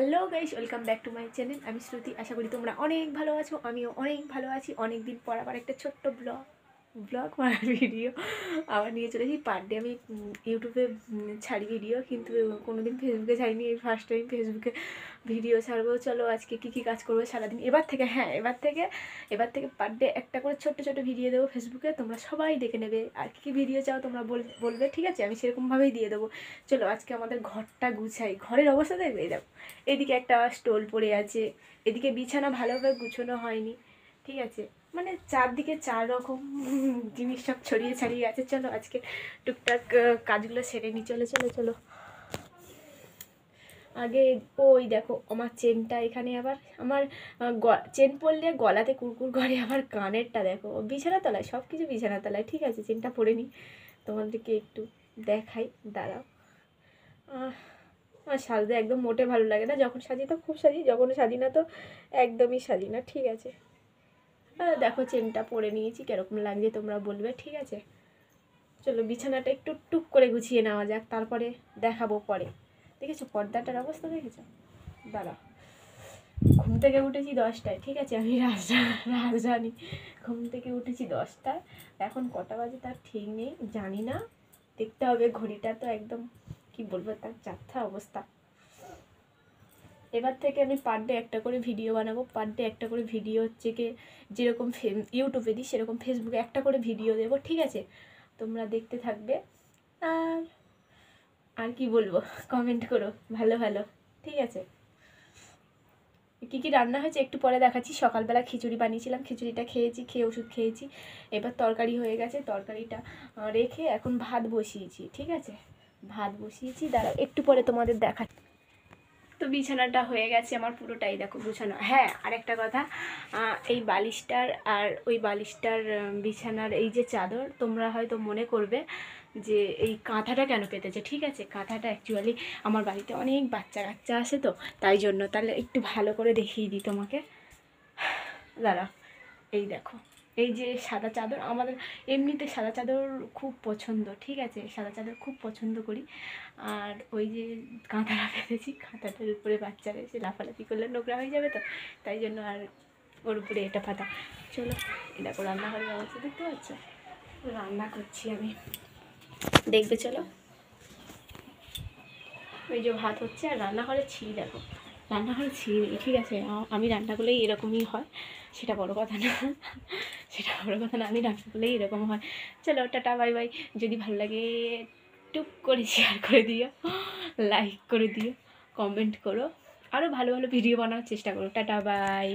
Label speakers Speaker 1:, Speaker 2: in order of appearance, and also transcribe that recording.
Speaker 1: Hello guys, welcome back to my channel. আমি শ্রুতি। আশা করি তোমরা অনেক ভালো আছো, আমিও অনেক ভালো আছি। অনেক দিন পর আবার একটা ছোট্ট ব্লগ ভিডিও আবার নিয়ে চলেছি। পার ডে আমি ইউটিউবে ছাড়ি ভিডিও, কিন্তু কোনোদিন ফেসবুকে ছাড়িনি। এই ফার্স্ট টাইম ফেসবুকে ভিডিও ছাড়বো। চলো আজকে কী কাজ করবো সারাদিন। এবার থেকে পার ডে একটা করে ছোট্ট ভিডিও দেবো ফেসবুকে, তোমরা সবাই দেখে নেবে। আর কী ভিডিও চাও তোমরা বলবে, ঠিক আছে? আমি সেরকমভাবেই দিয়ে দেবো। চলো আজকে আমাদের ঘরটা গুছাই। ঘরের অবস্থা দেখবে, এই দেখো, এদিকে একটা স্টোল পড়ে আছে, এদিকে বিছানা ভালোভাবে গুছানো হয়নি, ঠিক আছে? মানে চারদিকে চার রকম জিনিস সব ছড়িয়ে ছাড়িয়ে আছে। চলো আজকে টুকটাক কাজগুলো সেরে নিই। চলো আগে ওই দেখো আমার চেনটা এখানে, আবার আমার চেন পরলে গলাতে কুরকুর করে, আমার কানেরটা দেখো বিছানা তলায়, সব কিছু বিছানা তলায়, ঠিক আছে? চেনটা পরে নিই, তোমাদেরকে একটু দেখাই, দাঁড়াও। আমার সাজতে একদম মোটে ভালো লাগে না। যখন সাজি তো খুব সাজি, যখন সাজি না তো একদমই সাজি না, ঠিক আছে? দেখো চেনটা পরে নিয়েছি, কীরকম লাগছে তোমরা বলবে, ঠিক আছে? চলো বিছানাটা একটু টুক করে গুছিয়ে নেওয়া যাক, তারপরে দেখাবো পরে। দেখেছো পর্দাটার অবস্থা, দেখেছো? দাঁড়া, ঘুম থেকে উঠেছি 10টায়, ঠিক আছে? আমি রাজধানী ঘুম থেকে উঠেছি 10টায়। এখন কটা বাজে তার ঠিক নেই, জানি না, দেখতে হবে। ঘড়িটা তো একদম কি বলবো, তার যাত্রা অবস্থা। এবার থেকে আমি পার ডে একটা করে ভিডিও বানাবো। পার ডে একটা করে ভিডিও হচ্ছে কি, যেরকম ইউটিউবে দিই সেরকম ফেসবুকে একটা করে ভিডিও দেবো, ঠিক আছে? তোমরা দেখতে থাকবে। আর আর কি বলবো, কমেন্ট করো ভালো ভালো, ঠিক আছে? কী রান্না হয়েছে একটু পরে দেখাচ্ছি। সকালবেলা খিচুড়ি বানিয়েছিলাম, খিচুড়িটা খেয়েছি, খেয়ে ওষুধ খেয়েছি। এবার তরকারি হয়ে গেছে, তরকারিটা রেখে এখন ভাত বসিয়েছি, ঠিক আছে? ভাত বসিয়েছি, দাঁড়াও একটু পরে তোমাদের দেখাচ্ছি। তো বিছানাটা হয়ে গেছে আমার পুরোটাই, দেখো গুছানো। হ্যাঁ, আরেকটা কথা, এই বালিশটার আর ওই বালিশটার বিছানার এই যে চাদর, তোমরা হয়তো মনে করবে যে এই কাঁথাটা কেন পেতেছে, ঠিক আছে? কাঁথাটা অ্যাকচুয়ালি আমার বাড়িতে অনেক বাচ্চা কাচ্চা আসে, তো তাই জন্য। তাহলে একটু ভালো করে দেখিয়ে দিই তোমাকে, দাঁড়াও। এই দেখো, এই যে সাদা চাদর, আমাদের এমনিতে সাদা চাদর খুব পছন্দ, ঠিক আছে? সাদা চাদর খুব পছন্দ করি। আর ওই যে কাঁথাটা পেতেছি, কাঁথাটার উপরে বাচ্চারা এসে লাফালাফি করলে নোংরা হয়ে যাবে, তো তাই জন্য আর ওর উপরে এটা পাতা। চলো, এই দেখো রান্নাঘরের অবস্থা দেখতে পাচ্ছ, রান্না করছি আমি, দেখবে চলো। ওই যে ভাত হচ্ছে, আর রান্নাঘরে ছিঁড়ি দেখো, রান্নাঘরে ছিঁড়ি নেই, ঠিক আছে? আমি রান্না করলেই এরকমই হয়, সেটা বড় কথা না, আমি রান্না করলেই এরকম হয়। চলো টাটা, বাই বাই। যদি ভালো লাগে টুক করে শেয়ার করে দিও, লাইক করে দিও, কমেন্ট করো, আরও ভালো ভালো ভিডিও বানানোর চেষ্টা করো। Tata bye.